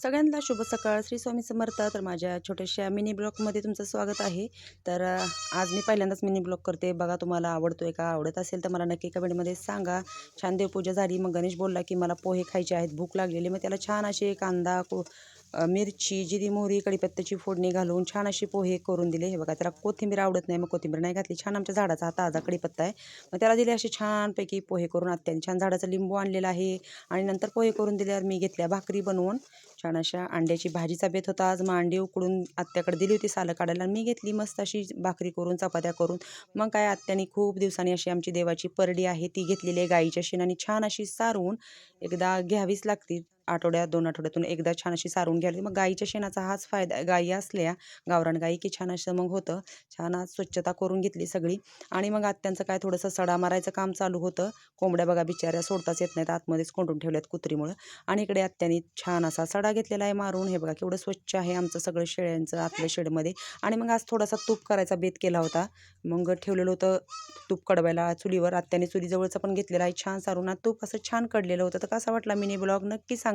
सगळ्यांना शुभ सकाळ. श्री स्वामी समर्थ. तर माझ्या छोट्याशा मिनी ब्लॉगमध्ये तुमचं स्वागत आहे. तर आज मी पहिल्यांदाच मिनी ब्लॉग करते. बघा तुम्हाला आवडतोय का? आवडत असेल तर मला नक्की कमेंटमध्ये सांगा. छान देवपूजा झाली. मग गणेश बोलला की मला पोहे खायचे आहेत, भूक लागलेली. मग त्याला छान असे कांदा मिरची, जिरी, मोहरी, कढीपत्त्याची फोडणी घालून छान असे पोहे करून दिले. हे बघा, त्याला कोथिंबीर आवडत नाही, मग कोथिंबीर नाही घातली. छान आमच्या झाडाचा हा ताजा कढीपत्ता आहे. मग त्याला दिले असे छानपैकी पोहे करून. आत्याने छान झाडाचा लिंबू आणलेला आहे आणि नंतर पोहे करून दिल्यावर मी घेतल्या भाकरी बनवून. छान अशा अंड्याची भाजीचा बेत होता आज. मग अंडी उकडून आत्याकडे दिली होती सालं काढायला आणि मी घेतली मस्त अशी भाकरी करून, चपात्या करून. मग काय, आत्याने खूप दिवसांनी अशी आमची देवाची परडी आहे ती घेतलेली आहे गाईच्या शेणाने छान अशी सारून. एकदा घ्यावीच लागते, आठवड्यात 2 आठवड्यातून एकदा छान अशी सारून घ्यावी. मग गाईच्या शेणाचा हाच फायदा आहे. गाई असल्या गावरान गाई की छान असं मग होतं. छान आज स्वच्छता करून घेतली सगळी. आणि मग आत्यांचं काय थोडंसं सडा मारायचं काम चालू होतं. कोंबड्या बघा बिचाऱ्या सोडताच येत नाहीत, आतमध्येच कोंडून ठेवल्यात कुत्रीमुळं. आणि इकडे आत्याने छान असा सडा घेतलेला आहे मारून. हे बघा केवढं स्वच्छ आहे आमचं सगळं शेळ्यांचं आतल्या शेडमध्ये. आणि मग आज थोडासा तूप करायचा बेत केला होता. मग ठेवलेलं होतं तूप कडवायला चुलीवर. आत्याने चुलीजवळचं पण घेतलेलं आहे छान सारून. तूप असं छान कडलेलं होतं. तर कसा वाटला मिनी ब्लॉग नक्की सांगा.